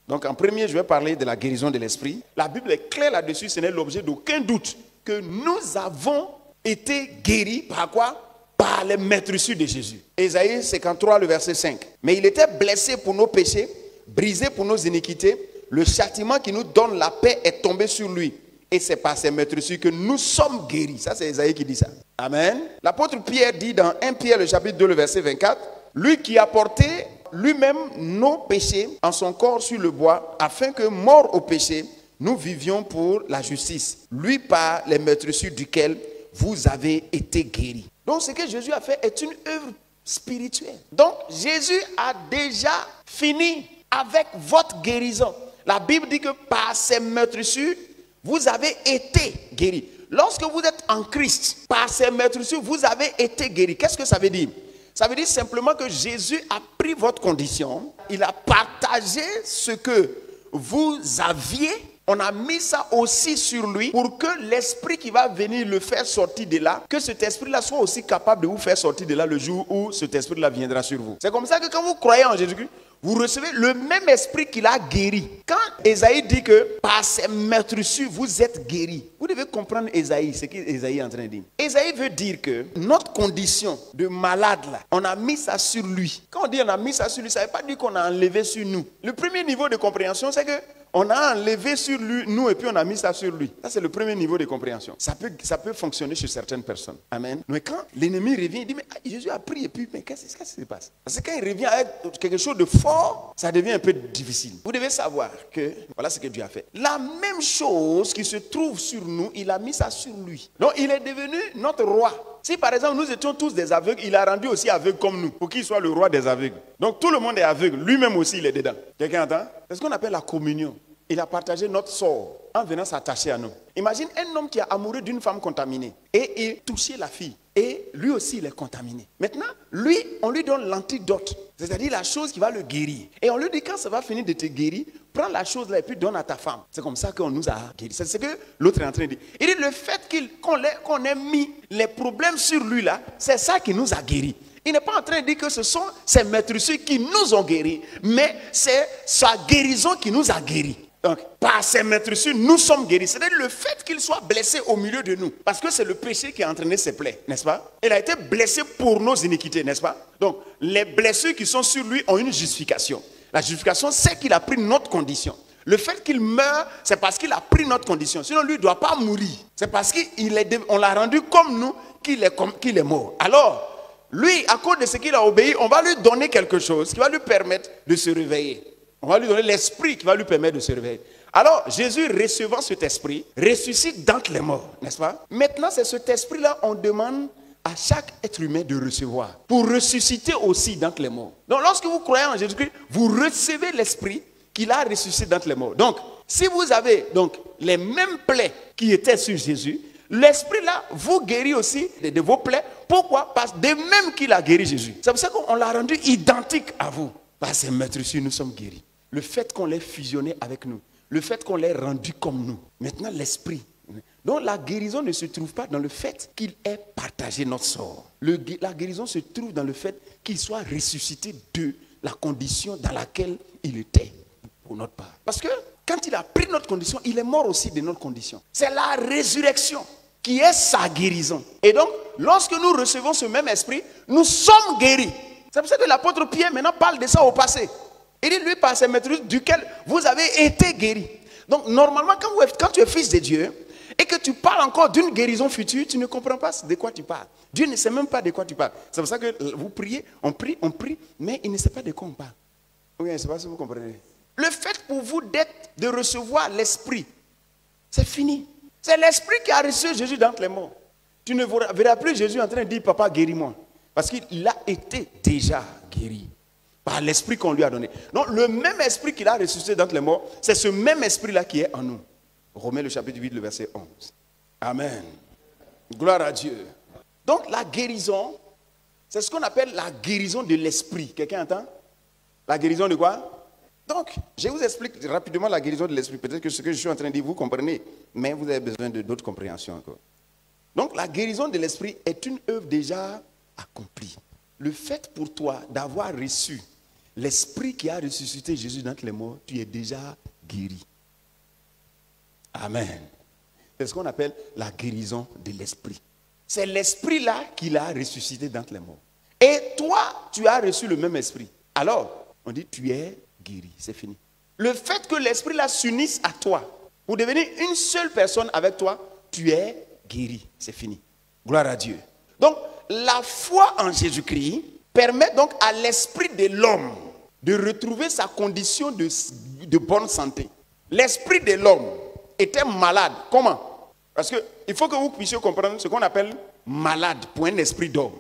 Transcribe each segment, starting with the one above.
Donc en premier, je vais parler de la guérison de l'esprit. La Bible est claire là-dessus, ce n'est l'objet d'aucun doute que nous avons été guéris par quoi? Par les maîtresses de Jésus. Ésaïe 53, le verset 5. Mais il était blessé pour nos péchés, brisé pour nos iniquités. Le châtiment qui nous donne la paix est tombé sur lui. Et c'est par ses maîtresses que nous sommes guéris. Ça, c'est Ésaïe qui dit ça. Amen. L'apôtre Pierre dit dans 1 Pierre, le chapitre 2, le verset 24, lui qui a porté lui-même nos péchés en son corps sur le bois, afin que, morts au péché, nous vivions pour la justice. Lui par les maîtresses duquel vous avez été guéris. Donc ce que Jésus a fait est une œuvre spirituelle. Donc Jésus a déjà fini avec votre guérison. La Bible dit que par ses maîtresses, vous avez été guéris. Lorsque vous êtes en Christ, par ses maîtresses, vous avez été guéris. Qu'est-ce que ça veut dire? Ça veut dire simplement que Jésus a pris votre condition, il a partagé ce que vous aviez, on a mis ça aussi sur lui pour que l'esprit qui va venir le faire sortir de là, que cet esprit-là soit aussi capable de vous faire sortir de là le jour où cet esprit-là viendra sur vous. C'est comme ça que quand vous croyez en Jésus-Christ, vous recevez le même esprit qui l'a guéri. Quand Ésaïe dit que par ses maîtresses, vous êtes guéris, vous devez comprendre Ésaïe, ce qu'Ésaïe est en train de dire. Ésaïe veut dire que notre condition de malade, là, on a mis ça sur lui. Quand on dit on a mis ça sur lui, ça ne veut pas dire qu'on a enlevé sur nous. Le premier niveau de compréhension, c'est que on a enlevé sur lui, nous, et puis on a mis ça sur lui. Ça, c'est le premier niveau de compréhension. Ça peut fonctionner chez certaines personnes. Amen. Mais quand l'ennemi revient, il dit, mais Jésus a pris, et puis, mais qu'est-ce qui se passe? Parce que quand il revient avec quelque chose de fort, ça devient un peu difficile. Vous devez savoir que, voilà ce que Dieu a fait. La même chose qui se trouve sur nous, il a mis ça sur lui. Donc, il est devenu notre roi. Si par exemple nous étions tous des aveugles, il a rendu aussi aveugle comme nous, pour qu'il soit le roi des aveugles. Donc tout le monde est aveugle, lui-même aussi il est dedans. Quelqu'un entend? C'est ce qu'on appelle la communion. Il a partagé notre sort en venant s'attacher à nous. Imagine un homme qui est amoureux d'une femme contaminée et il touchait la fille. Et lui aussi il est contaminé. Maintenant, lui, on lui donne l'antidote, c'est-à-dire la chose qui va le guérir. Et on lui dit quand ça va finir de te guérir, prends la chose là et puis donne à ta femme. C'est comme ça qu'on nous a guéris. C'est ce que l'autre est en train de dire. Il dit le fait qu'on ait mis les problèmes sur lui là, c'est ça qui nous a guéris. Il n'est pas en train de dire que ce sont ses maîtresses qui nous ont guéris, mais c'est sa guérison qui nous a guéris. Donc, par ses maîtresses, nous sommes guéris. C'est-à-dire le fait qu'il soit blessé au milieu de nous. Parce que c'est le péché qui a entraîné ses plaies, n'est-ce pas? Il a été blessé pour nos iniquités, n'est-ce pas? Donc, les blessures qui sont sur lui ont une justification. La justification, c'est qu'il a pris notre condition. Le fait qu'il meure, c'est parce qu'il a pris notre condition. Sinon, lui ne doit pas mourir. C'est parce qu'on l'a rendu comme nous qu'il est mort. Alors, lui, à cause de ce qu'il a obéi, on va lui donner quelque chose qui va lui permettre de se réveiller. On va lui donner l'esprit qui va lui permettre de se réveiller. Alors, Jésus, recevant cet esprit, ressuscite d'entre les morts, n'est-ce pas? Maintenant, c'est cet esprit-là, on demande à chaque être humain de recevoir, pour ressusciter aussi d'entre les morts. Donc, lorsque vous croyez en Jésus-Christ, vous recevez l'esprit qu'il a ressuscité d'entre les morts. Donc, si vous avez donc les mêmes plaies qui étaient sur Jésus, l'esprit-là vous guérit aussi de vos plaies. Pourquoi? Parce que de même qu'il a guéri Jésus. C'est pour ça qu'on l'a rendu identique à vous. Par ses maîtresses, nous sommes guéris. Le fait qu'on l'ait fusionné avec nous, le fait qu'on l'ait rendu comme nous. Maintenant, l'esprit. Donc, la guérison ne se trouve pas dans le fait qu'il ait partagé notre sort. La guérison se trouve dans le fait qu'il soit ressuscité de la condition dans laquelle il était pour notre part. Parce que quand il a pris notre condition, il est mort aussi de notre condition. C'est la résurrection qui est sa guérison. Et donc, lorsque nous recevons ce même esprit, nous sommes guéris. C'est pour ça que l'apôtre Pierre maintenant parle de ça au passé. Il dit, lui, par ses maîtresses duquel vous avez été guéris. Donc, normalement, quand tu es fils de Dieu et que tu parles encore d'une guérison future, tu ne comprends pas de quoi tu parles. Dieu ne sait même pas de quoi tu parles. C'est pour ça que vous priez, on prie, mais il ne sait pas de quoi on parle. Oui, je ne sais pas si vous comprenez. Le fait pour vous de recevoir l'esprit, c'est fini. C'est l'esprit qui a reçu Jésus d'entre les morts. Tu ne verras plus Jésus en train de dire, papa, guéris-moi. Parce qu'il a été déjà guéri par l'esprit qu'on lui a donné. Donc le même esprit qu'il a ressuscité d'entre les morts, c'est ce même esprit-là qui est en nous. Romains le chapitre 8, le verset 11. Amen. Gloire à Dieu. Donc la guérison, c'est ce qu'on appelle la guérison de l'esprit. Quelqu'un entend? La guérison de quoi? Donc, je vous explique rapidement la guérison de l'esprit. Peut-être que ce que je suis en train de dire, vous comprenez, mais vous avez besoin d'autres compréhensions encore. Donc la guérison de l'esprit est une œuvre déjà accomplie. Le fait pour toi d'avoir reçu l'esprit qui a ressuscité Jésus d'entre les morts, tu es déjà guéri. Amen. C'est ce qu'on appelle la guérison de l'esprit. C'est l'esprit-là qui l'a ressuscité d'entre les morts. Et toi, tu as reçu le même esprit. Alors, on dit tu es guéri, c'est fini. Le fait que l'esprit-là s'unisse à toi, pour devenir une seule personne avec toi, tu es guéri, c'est fini. Gloire à Dieu. Donc, la foi en Jésus-Christ permet donc à l'esprit de l'homme de retrouver sa condition de bonne santé. L'esprit de l'homme était malade. Comment? Parce qu'il faut que vous puissiez comprendre ce qu'on appelle malade pour un esprit d'homme.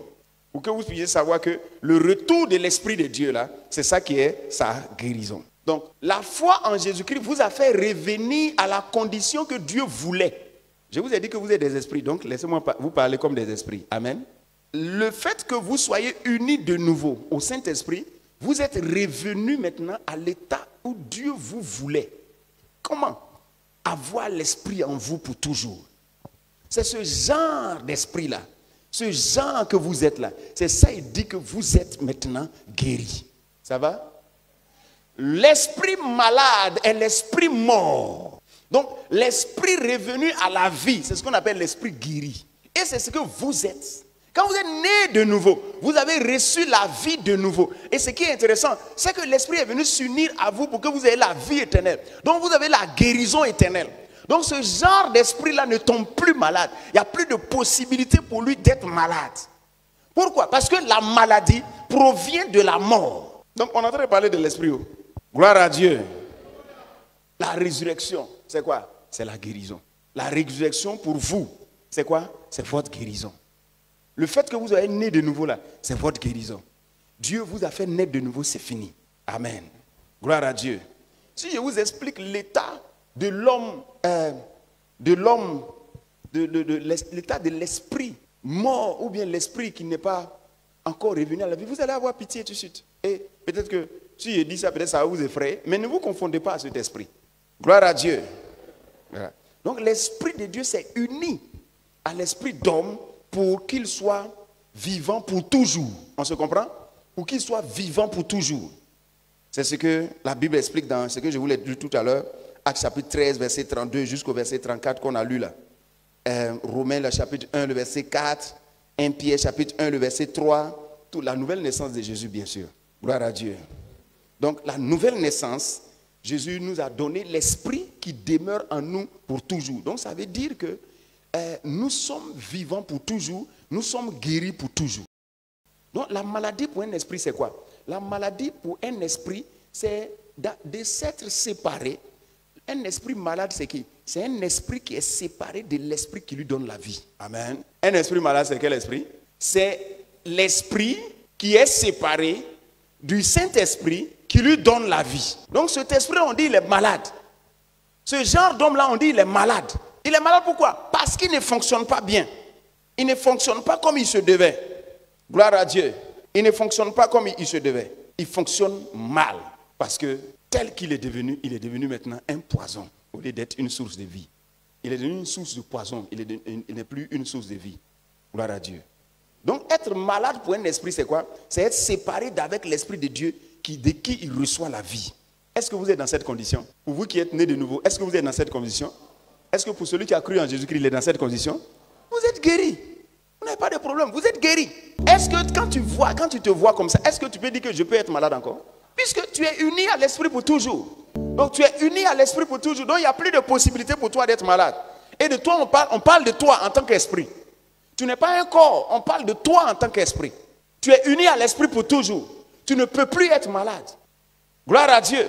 Pour que vous puissiez savoir que le retour de l'esprit de Dieu, là, c'est ça qui est sa guérison. Donc, la foi en Jésus-Christ vous a fait revenir à la condition que Dieu voulait. Je vous ai dit que vous êtes des esprits, donc laissez-moi vous parler comme des esprits. Amen. Le fait que vous soyez unis de nouveau au Saint-Esprit, vous êtes revenus maintenant à l'état où Dieu vous voulait. Comment? Avoir l'esprit en vous pour toujours. C'est ce genre d'esprit-là, ce genre que vous êtes là. C'est ça, il dit que vous êtes maintenant guéris. Ça va? L'esprit malade est l'esprit mort. Donc, l'esprit revenu à la vie, c'est ce qu'on appelle l'esprit guéri. Et c'est ce que vous êtes. Quand vous êtes né de nouveau, vous avez reçu la vie de nouveau. Et ce qui est intéressant, c'est que l'esprit est venu s'unir à vous pour que vous ayez la vie éternelle. Donc, vous avez la guérison éternelle. Donc, ce genre d'esprit-là ne tombe plus malade. Il n'y a plus de possibilité pour lui d'être malade. Pourquoi? Parce que la maladie provient de la mort. Donc, on est en train de parler de l'esprit. Gloire à Dieu. La résurrection, c'est quoi? C'est la guérison. La résurrection pour vous, c'est quoi? C'est votre guérison. Le fait que vous soyez né de nouveau là, c'est votre guérison. Dieu vous a fait naître de nouveau, c'est fini. Amen. Gloire à Dieu. Si je vous explique l'état de l'homme, l'état de l'esprit mort ou bien l'esprit qui n'est pas encore revenu à la vie, vous allez avoir pitié tout de suite. Et peut-être que si je dis ça, peut-être ça va vous effrayer, mais ne vous confondez pas à cet esprit. Gloire à Dieu. Voilà. Donc l'esprit de Dieu s'est uni à l'esprit d'homme pour qu'il soit vivant pour toujours. On se comprend? Pour qu'il soit vivant pour toujours. C'est ce que la Bible explique dans ce que je vous l'ai dit tout à l'heure, Actes chapitre 13, verset 32 jusqu'au verset 34 qu'on a lu là. Romains le chapitre 1, le verset 4, 1 Pierre chapitre 1, le verset 3, toute la nouvelle naissance de Jésus bien sûr. Gloire à Dieu. Donc la nouvelle naissance, Jésus nous a donné l'esprit qui demeure en nous pour toujours. Donc ça veut dire que nous sommes vivants pour toujours, nous sommes guéris pour toujours. Donc la maladie pour un esprit c'est quoi? La maladie pour un esprit c'est de s'être séparé. Un esprit malade c'est qui? C'est un esprit qui est séparé de l'esprit qui lui donne la vie. Amen. Un esprit malade c'est quel esprit? C'est l'esprit qui est séparé du Saint-Esprit qui lui donne la vie. Donc cet esprit on dit il est malade. Ce genre d'homme là on dit il est malade. Il est malade pourquoi? Parce qu'il ne fonctionne pas bien. Il ne fonctionne pas comme il se devait. Gloire à Dieu. Il ne fonctionne pas comme il se devait. Il fonctionne mal. Parce que tel qu'il est devenu maintenant un poison au lieu d'être une source de vie. Il est devenu une source de poison. Il n'est plus une source de vie. Gloire à Dieu. Donc être malade pour un esprit c'est quoi? C'est être séparé d'avec l'esprit de Dieu de qui il reçoit la vie. Est-ce que vous êtes dans cette condition? Pour vous qui êtes nés de nouveau, est-ce que vous êtes dans cette condition? Est-ce que pour celui qui a cru en Jésus-Christ, il est dans cette condition? Vous êtes guéri. Vous n'avez pas de problème. Vous êtes guéri. Est-ce que quand tu te vois comme ça, est-ce que tu peux dire que je peux être malade encore? Puisque tu es uni à l'esprit pour toujours. Donc tu es uni à l'esprit pour toujours. Donc il n'y a plus de possibilité pour toi d'être malade. Et de toi, on parle de toi en tant qu'esprit. Tu n'es pas un corps. On parle de toi en tant qu'esprit. Tu es uni à l'esprit pour toujours. Tu ne peux plus être malade. Gloire à Dieu.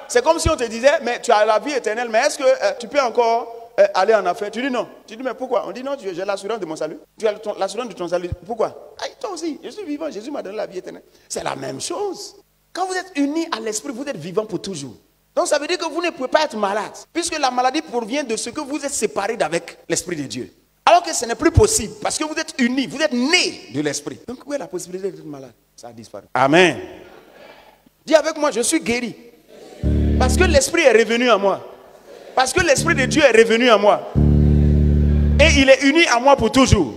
C'est comme si on te disait, mais tu as la vie éternelle, mais est-ce que tu peux encore aller en affaire? Tu dis non. Tu dis mais pourquoi? On dit non, j'ai l'assurance de mon salut. Tu as l'assurance de ton salut. Pourquoi? Ah, toi aussi, je suis vivant, Jésus m'a donné la vie éternelle. C'est la même chose. Quand vous êtes unis à l'esprit, vous êtes vivant pour toujours. Donc ça veut dire que vous ne pouvez pas être malade. Puisque la maladie provient de ce que vous êtes séparés d'avec l'esprit de Dieu. Alors que ce n'est plus possible. Parce que vous êtes unis, vous êtes nés de l'esprit. Donc où est la possibilité d'être malade? Ça a disparu. Amen. Dis avec moi, je suis guéri. Parce que l'esprit est revenu à moi. Parce que l'esprit de Dieu est revenu à moi. Et il est uni à moi pour toujours.